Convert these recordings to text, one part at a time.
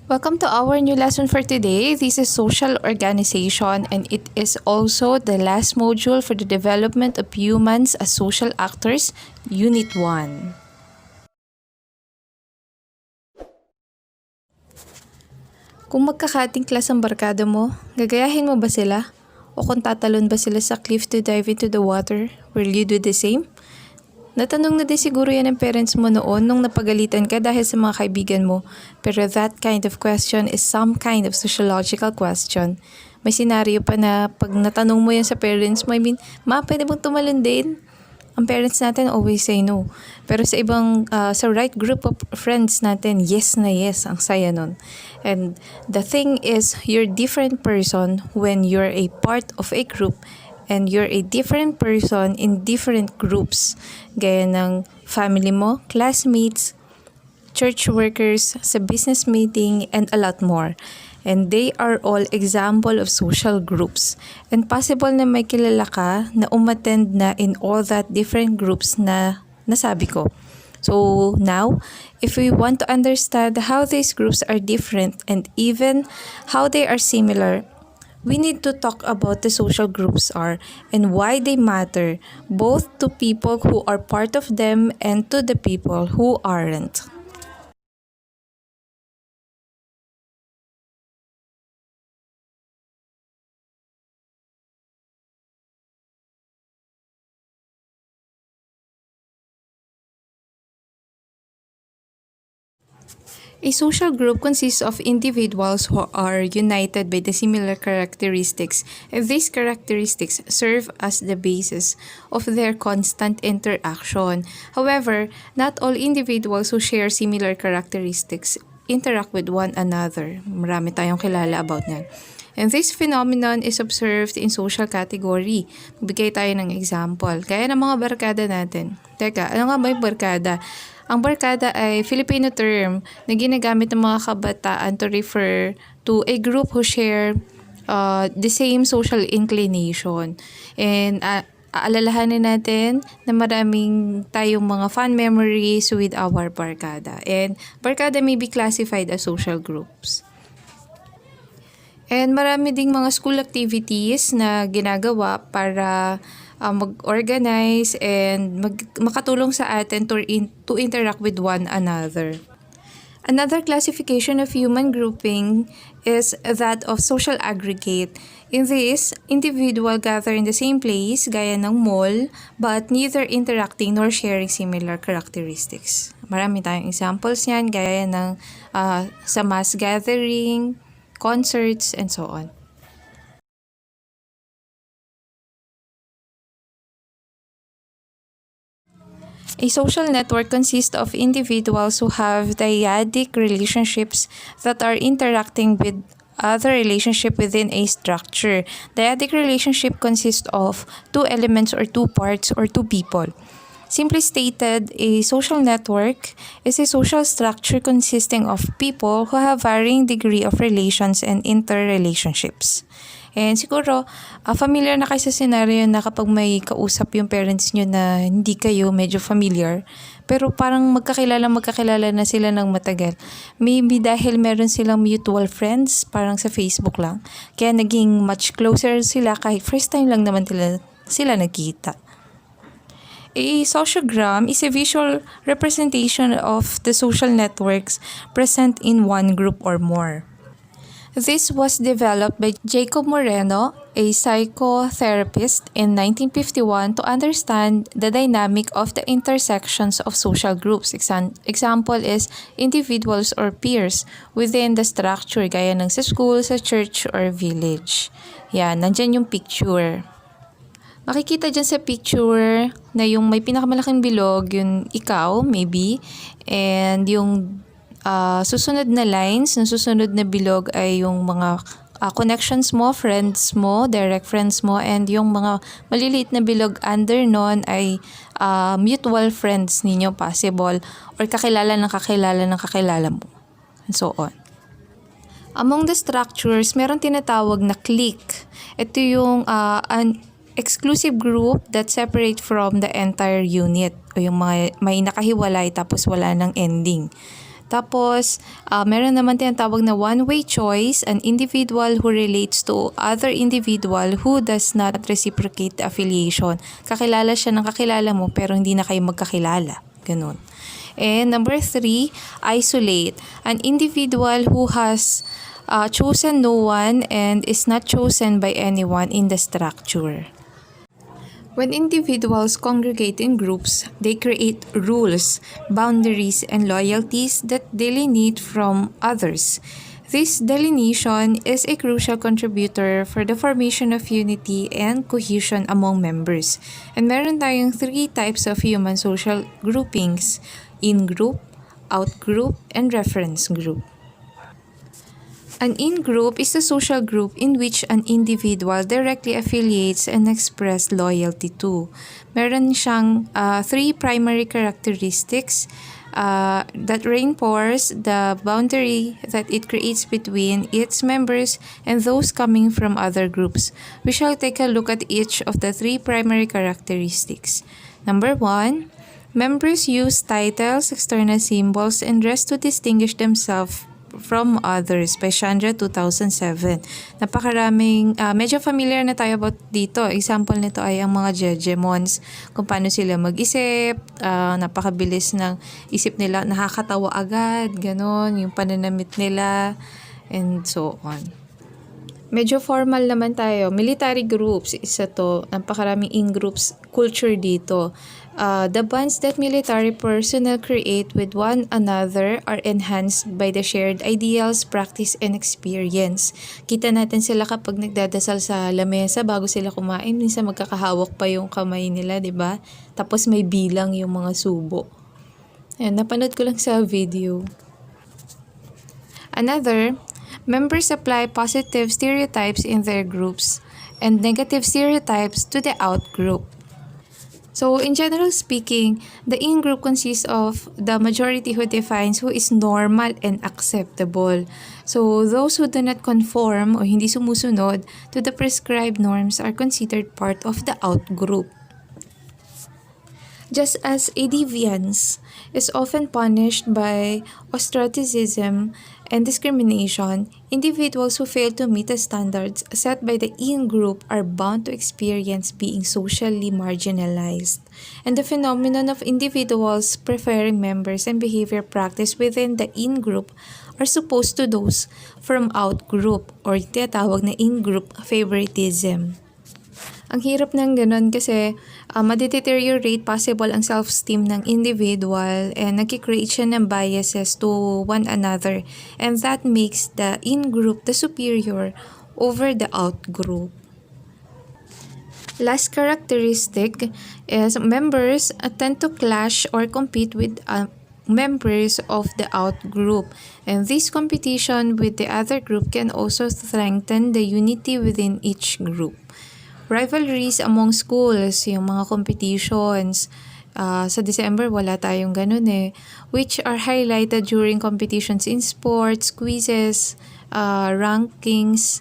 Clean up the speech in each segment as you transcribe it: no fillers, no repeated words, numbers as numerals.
Welcome to our new lesson for today. This is social organization and it is also the last module for the development of humans as social actors, Unit 1. Kung magkakating class ang barkada mo, gagayahin mo ba sila? O kung tatalon ba sila sa cliff to dive into the water, will you do the same? Natanong na din siguro yan ng parents mo noon nung napagalitan ka dahil sa mga kaibigan mo. Pero that kind of question is some kind of sociological question. May senaryo pa na pag natanong mo yan sa parents mo, pwede bang tumalon din? Ang parents natin always say no. Pero sa sa right group of friends natin, yes na yes, ang saya nun. And the thing is, you're a different person when you're a part of a group and you're a different person in different groups. Gaya ng family mo, classmates, church workers, sa business meeting, and a lot more. And they are all example of social groups. And possible na may kilala ka na umattend na in all that different groups na nasabi ko. So now, if we want to understand how these groups are different and even how they are similar, we need to talk about the social groups are and why they matter, both to people who are part of them and to the people who aren't. A social group consists of individuals who are united by the similar characteristics, and these characteristics serve as the basis of their constant interaction. However, not all individuals who share similar characteristics interact with one another. Marami tayong kilala about yan. And this phenomenon is observed in social category. Magbigay tayo ng example. Gaya ng mga barkada natin. Teka, ano nga ba yung barkada? Ang barkada ay Filipino term na ginagamit ng mga kabataan to refer to a group who share the same social inclination. And aalalahanin natin na maraming tayong mga fun memories with our barkada. And barkada may be classified as social groups. And marami ding mga school activities na ginagawa para mag-organize and makatulong sa atin to interact with one another. Another classification of human grouping is that of social aggregate. In this, individual gather in the same place, gaya ng mall, but neither interacting nor sharing similar characteristics. Marami tayong examples yan, gaya ng sa mass gathering, concerts, and so on. A social network consists of individuals who have dyadic relationships that are interacting with other relationship within a structure. Dyadic relationship consists of two elements or two parts or two people. Simply stated, a social network is a social structure consisting of people who have varying degree of relations and interrelationships. And siguro, familiar na kayo sa scenario na kapag may kausap yung parents nyo na hindi kayo medyo familiar, pero parang magkakilala na sila ng matagal. Maybe dahil meron silang mutual friends, parang sa Facebook lang. Kaya naging much closer sila kahit first time lang naman sila nagkita. A sociogram is a visual representation of the social networks present in one group or more. This was developed by Jacob Moreno, a psychotherapist, in 1951 to understand the dynamic of the intersections of social groups. Example is individuals or peers within the structure, gaya ng sa school, sa church, or village. Yan, nandyan yung picture. Makikita dyan sa picture na yung may pinakamalaking bilog, yung ikaw, maybe, and yung susunod na lines, ng susunod na bilog ay yung mga connections mo, friends mo, direct friends mo, and yung mga maliliit na bilog under nun ay mutual friends ninyo possible or kakilala ng kakilala mo, and so on. Among the structures, meron tinatawag na clique. Ito yung an exclusive group that separate from the entire unit o yung mga may nakahiwalay tapos wala ng ending. Tapos, meron naman tinatawag na one-way choice, an individual who relates to other individual who does not reciprocate the affiliation. Kakilala siya ng kakilala mo pero hindi na kayo magkakilala. Ganun. And number 3, isolate. An individual who has chosen no one and is not chosen by anyone in the structure. When individuals congregate in groups, they create rules, boundaries, and loyalties that delineate from others. This delineation is a crucial contributor for the formation of unity and cohesion among members. And meron tayong 3 types of human social groupings: in-group, out-group, and reference group. An in-group is a social group in which an individual directly affiliates and express loyalty to. Meron siyang 3 primary characteristics that reinforce the boundary that it creates between its members and those coming from other groups. We shall take a look at each of the 3 primary characteristics. Number 1, members use titles, external symbols, and dress to distinguish themselves from others by Chandra 2007. Napakaraming, medyo familiar na tayo about dito. Example nito ay ang mga Jejemons, kung paano sila mag-isip, napakabilis ng isip nila, nakakatawa agad, ganon, yung pananamit nila, and so on. Medyo formal naman tayo. Military groups, isa to. Napakaraming in-groups culture dito. The bonds that military personnel create with one another are enhanced by the shared ideals, practice, and experience. Kita natin sila kapag nagdadasal sa lamesa bago sila kumain. Minsan magkakahawak pa yung kamay nila, di ba? Tapos may bilang yung mga subo. Ayan, napanood ko lang sa video. Another, members apply positive stereotypes in their groups and negative stereotypes to the out-group. So, in general speaking, the in-group consists of the majority who defines who is normal and acceptable. So, those who do not conform o hindi sumusunod to the prescribed norms are considered part of the out-group. Just as a deviance is often punished by ostracism and discrimination, individuals who fail to meet the standards set by the in-group are bound to experience being socially marginalized. And the phenomenon of individuals preferring members and behavior practiced within the in-group are opposed to those from out-group or tinatawag na in-group favoritism. Ang hirap ng ganun kasi madi-deteriorate possible ang self-esteem ng individual and nagki-create siya ng biases to one another, and that makes the in-group the superior over the out-group. Last characteristic is members tend to clash or compete with members of the out-group, and this competition with the other group can also strengthen the unity within each group. Rivalries among schools, yung mga competitions. Sa December, wala tayong ganun which are highlighted during competitions in sports, quizzes, rankings.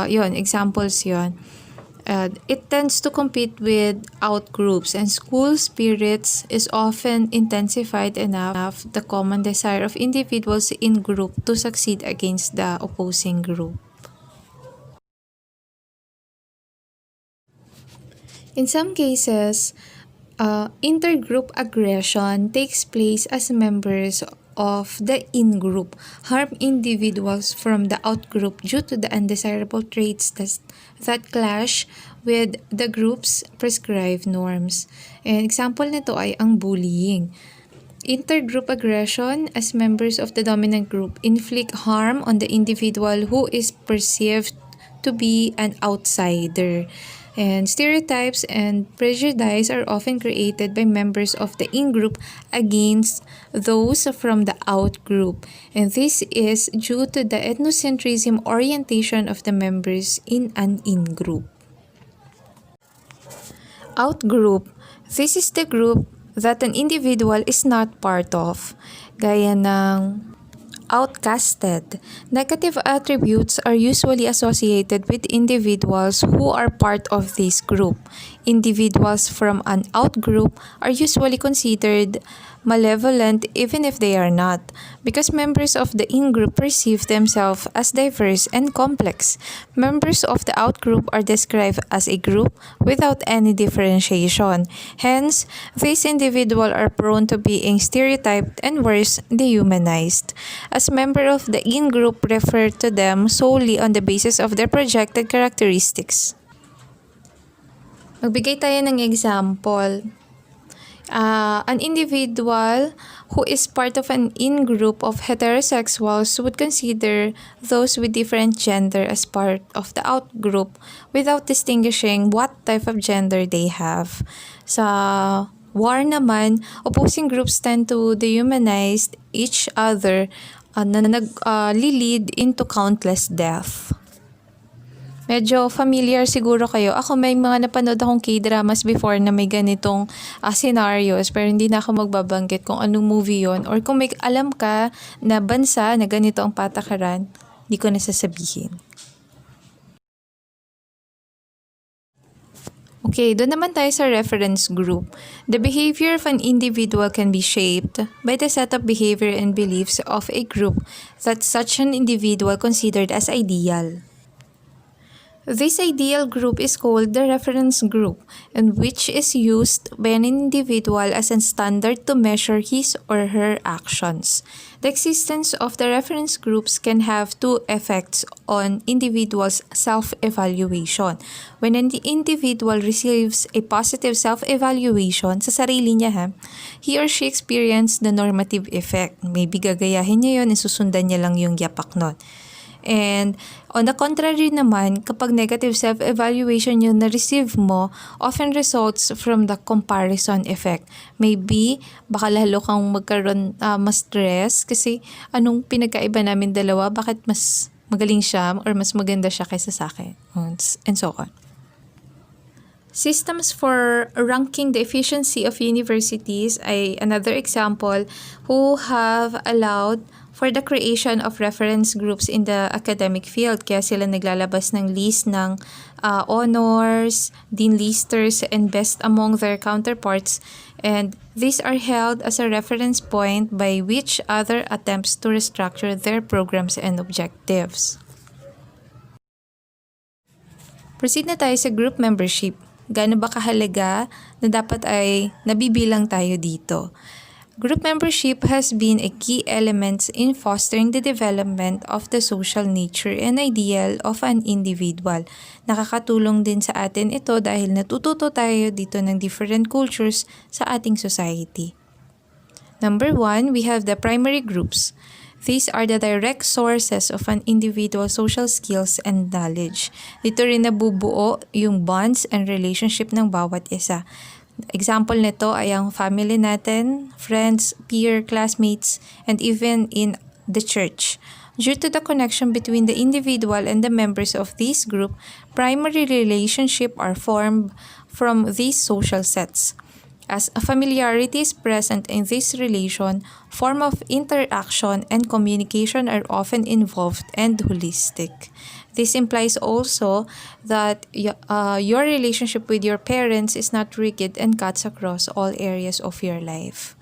Yon, examples yon. It tends to compete with out-groups, and school spirits is often intensified enough the common desire of individuals in group to succeed against the opposing group. In some cases, intergroup aggression takes place as members of the in-group harm individuals from the out-group due to the undesirable traits that clash with the group's prescribed norms. An example nito ay ang bullying. Intergroup aggression as members of the dominant group inflict harm on the individual who is perceived to be an outsider. And stereotypes and prejudice are often created by members of the in-group against those from the out-group. And this is due to the ethnocentrism orientation of the members in an in-group. Out-group. This is the group that an individual is not part of. Gaya ng outcasted. Negative attributes are usually associated with individuals who are part of this group. Individuals from an outgroup are usually considered malevolent even if they are not, because members of the in-group perceive themselves as diverse and complex. Members of the outgroup are described as a group without any differentiation. Hence, these individuals are prone to being stereotyped and worse, dehumanized. As members of the in-group refer to them solely on the basis of their projected characteristics. Magbigay tayo ng example. An individual who is part of an in-group of heterosexuals would consider those with different gender as part of the out-group without distinguishing what type of gender they have. Sa war naman, opposing groups tend to dehumanize each other na lead into countless death. Medyo familiar siguro kayo. Ako may mga napanood akong K-dramas before na may ganitong scenarios, pero hindi na ako magbabanggit kung anong movie yon, or kung may alam ka na bansa na ganito ang patakaran, hindi ko na sasabihin. Okay, doon naman tayo sa reference group. The behavior of an individual can be shaped by the set of behavior and beliefs of a group that such an individual considered as ideal. This ideal group is called the reference group, and which is used by an individual as a standard to measure his or her actions. The existence of the reference groups can have two effects on individuals' self-evaluation. When an individual receives a positive self-evaluation sa sarili niya, he or she experiences the normative effect. Maybe gagayahin niya yun, susundan niya lang yung yapak nun. And on the contrary naman, kapag negative self-evaluation yung na-receive mo, often results from the comparison effect. Maybe, baka lalo kang magkaroon mas stress kasi anong pinagkaiba namin dalawa, bakit mas magaling siya or mas maganda siya kaysa sa akin, and so on. Systems for ranking the efficiency of universities ay another example who have allowed for the creation of reference groups in the academic field. Kaya sila naglalabas ng list ng honors, dean listers, and best among their counterparts. And these are held as a reference point by which other attempts to restructure their programs and objectives. Proceed na tayo sa group membership. Gaano ba kahalaga na dapat ay nabibilang tayo dito? Group membership has been a key element in fostering the development of the social nature and ideal of an individual. Nakakatulong din sa atin ito dahil natututo tayo dito ng different cultures sa ating society. Number 1, we have the primary groups. These are the direct sources of an individual's social skills and knowledge. Dito rin nabubuo yung bonds and relationship ng bawat isa. Example nito ay ang family natin, friends, peer, classmates, and even in the church. Due to the connection between the individual and the members of this group, primary relationships are formed from these social sets. As familiarity is present in this relation, form of interaction and communication are often involved and holistic. This implies also that your relationship with your parents is not rigid and cuts across all areas of your life.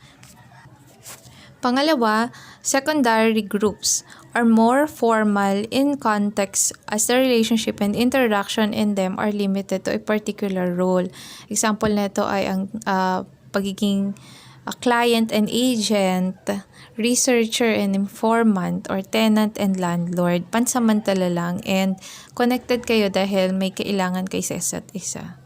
Pangalawa, secondary groups are more formal in context as the relationship and interaction in them are limited to a particular role. Example nito ay ang pagiging client and agent, researcher and informant, or tenant and landlord. Pansamantala lang and connected kayo dahil may kailangan kayo sa isa't isa.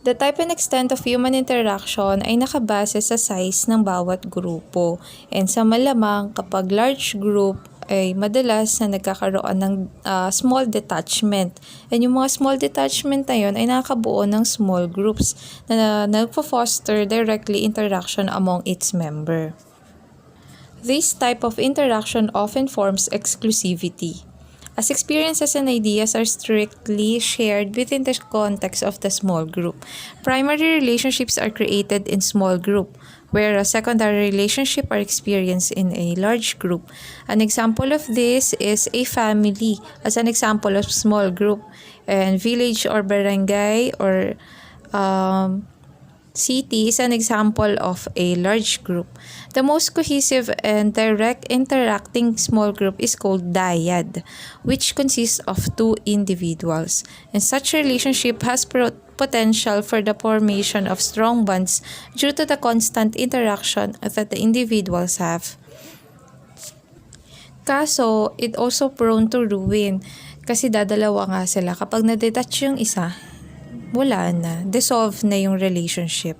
The type and extent of human interaction ay nakabase sa size ng bawat grupo. And sa malamang, kapag large group, ay madalas na nagkakaroon ng small detachment. And yung mga small detachment na yun ay nakakabuo ng small groups na nagpo-foster directly interaction among its member. This type of interaction often forms exclusivity. as experiences and ideas are strictly shared within the context of the small group. Primary relationships are created in small group, whereas secondary relationships are experienced in a large group. An example of this is a family as an example of small group, and village or barangay or city is an example of a large group. The most cohesive and direct interacting small group is called dyad, which consists of two individuals. And such relationship has potential for the formation of strong bonds due to the constant interaction that the individuals have. Kaso, it also prone to ruin kasi dadalawa nga sila. Kapag na-detach yung isa, wala na. Dissolve na yung relationship.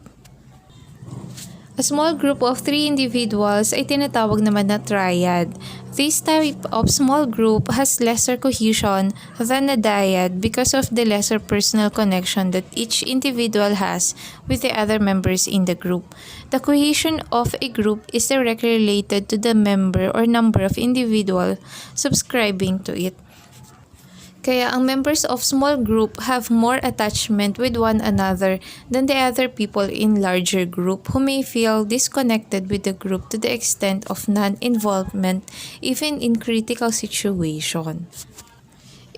A small group of three individuals ay tinatawag naman na triad. This type of small group has lesser cohesion than a dyad because of the lesser personal connection that each individual has with the other members in the group. The cohesion of a group is directly related to the member or number of individuals subscribing to it. Kaya ang members of small group have more attachment with one another than the other people in larger group who may feel disconnected with the group to the extent of non-involvement even in critical situation.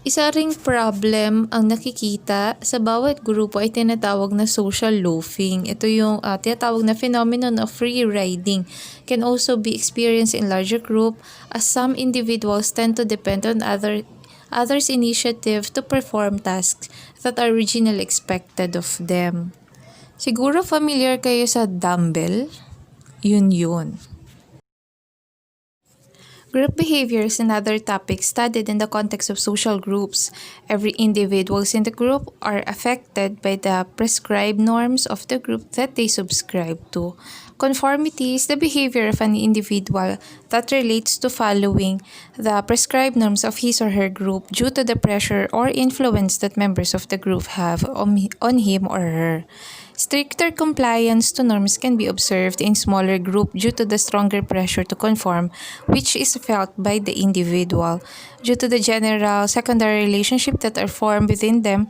Isa ring problem ang nakikita sa bawat grupo ay tinatawag na social loafing. Ito yung tinatawag na phenomenon of free riding. Can also be experienced in larger group as some individuals tend to depend on others' initiative to perform tasks that are originally expected of them. Siguro familiar kayo sa dumbbell? Yun. Group behavior is another topic studied in the context of social groups. Every individuals in the group are affected by the prescribed norms of the group that they subscribe to. Conformity is the behavior of an individual that relates to following the prescribed norms of his or her group due to the pressure or influence that members of the group have on him or her. Stricter compliance to norms can be observed in smaller group due to the stronger pressure to conform, which is felt by the individual. Due to the general secondary relationship that are formed within them,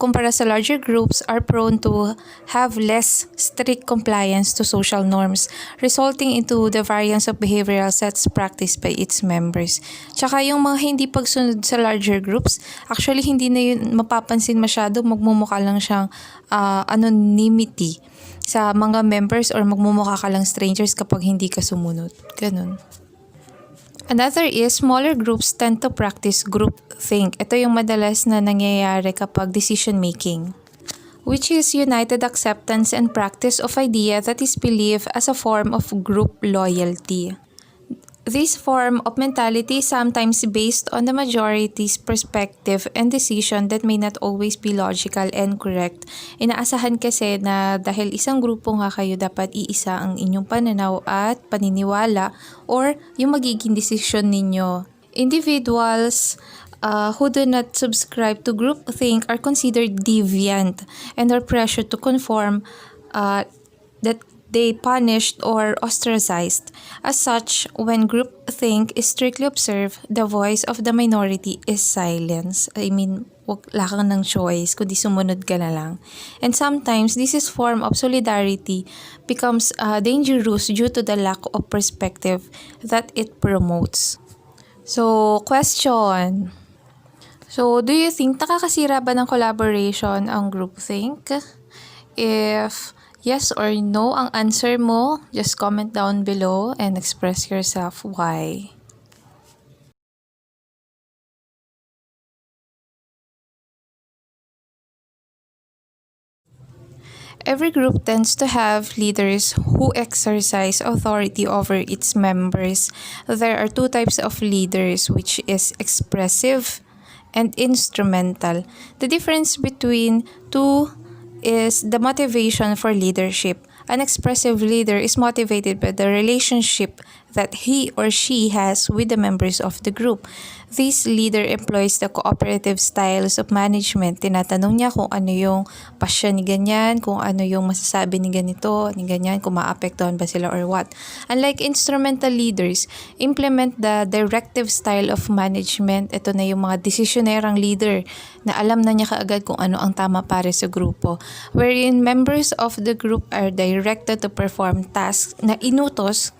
kumpara sa larger groups, are prone to have less strict compliance to social norms, resulting into the variance of behavioral sets practiced by its members. Tsaka yung mga hindi pagsunod sa larger groups, actually hindi na yun mapapansin masyado, magmumukha lang siyang anonymity sa mga members or magmumukha ka lang strangers kapag hindi ka sumunod. Ganun. Another is smaller groups tend to practice groupthink. Ito yung madalas na nangyayari kapag decision making, which is united acceptance and practice of idea that is believed as a form of group loyalty. This form of mentality is sometimes based on the majority's perspective and decision that may not always be logical and correct. Inaasahan kasi na dahil isang grupo nga kayo, dapat iisa ang inyong pananaw at paniniwala or yung magiging decision ninyo. Individuals who do not subscribe to groupthink are considered deviant and are pressured to conform that they punished or ostracized. As such, when groupthink is strictly observed, the voice of the minority is silenced. Wala kang ng choice, kundi sumunod ka na lang. And sometimes, this is form of solidarity becomes dangerous due to the lack of perspective that it promotes. So, question. So, do you think nakakasira ba ng collaboration ang groupthink? If yes or no ang answer mo, just comment down below and express yourself why. Every group tends to have leaders who exercise authority over its members. There are two types of leaders, which is expressive and instrumental. The difference between two is the motivation for leadership. An expressive leader is motivated by the relationship that he or she has with the members of the group. This leader employs the cooperative styles of management. Tinatanong niya kung ano yung passion ni ganyan, kung ano yung masasabi ni ganito, ni ganyan, kung maapektuhan ba sila or what. Unlike instrumental leaders, implement the directive style of management. Ito na yung mga desisyonerang leader na alam na niya kaagad kung ano ang tama para sa grupo. Wherein members of the group are directed to perform tasks na inutos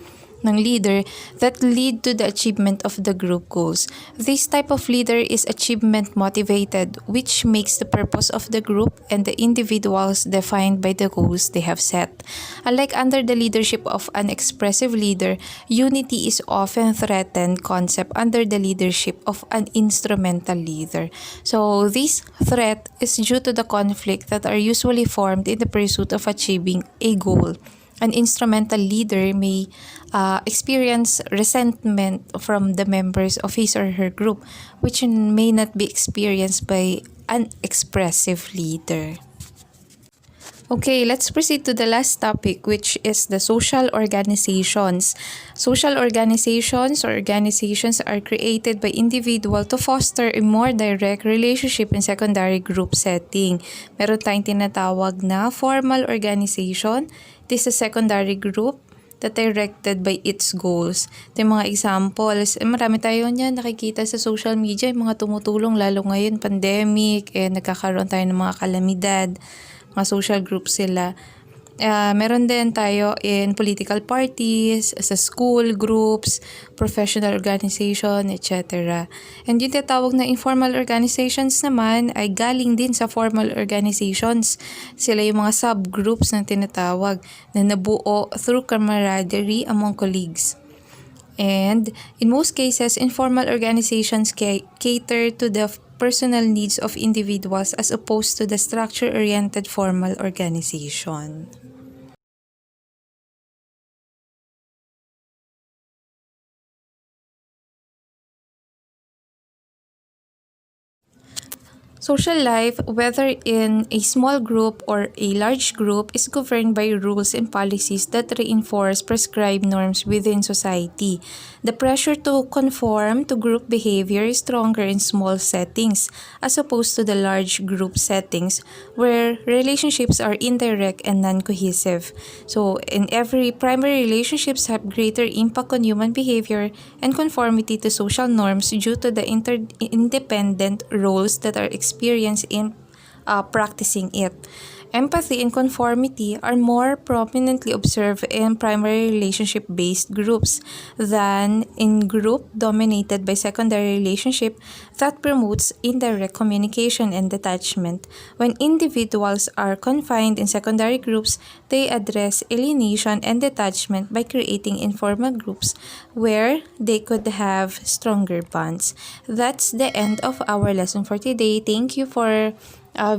ng leader that lead to the achievement of the group goals. This type of leader is achievement motivated, which makes the purpose of the group and the individuals defined by the goals they have set. Unlike under the leadership of an expressive leader, unity is often threatened concept under the leadership of an instrumental leader. So this threat is due to the conflict that are usually formed in the pursuit of achieving a goal. An instrumental leader may experience resentment from the members of his or her group, which may not be experienced by an expressive leader. Okay, let's proceed to the last topic, which is the social organizations. Social organizations or organizations are created by individual to foster a more direct relationship in secondary group setting. Meron tayong tinatawag na formal organization. This is a secondary group that directed by its goals. Ito yung mga examples. Marami tayo niyan nakikita sa social media, yung mga tumutulong lalo ngayon, pandemic, nagkakaroon tayo ng mga kalamidad, mga social groups sila. Meron din tayo in political parties, sa school groups, professional organization, etc. And yung tinatawag na informal organizations naman ay galing din sa formal organizations. Sila yung mga subgroups na tinatawag na nabuo through camaraderie among colleagues. And in most cases, informal organizations cater to the personal needs of individuals as opposed to the structure-oriented formal organization. Social life, whether in a small group or a large group, is governed by rules and policies that reinforce prescribed norms within society. The pressure to conform to group behavior is stronger in small settings as opposed to the large group settings where relationships are indirect and non-cohesive. So, in every primary relationships have greater impact on human behavior and conformity to social norms due to the interdependent roles that are experienced in practicing it. Empathy and conformity are more prominently observed in primary relationship-based groups than in group dominated by secondary relationship that promotes indirect communication and detachment. When individuals are confined in secondary groups, they address alienation and detachment by creating informal groups where they could have stronger bonds. That's the end of our lesson for today. Thank you for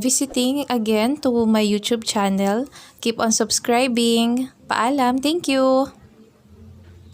visiting again to my YouTube channel. Keep on subscribing. Paalam. Thank you.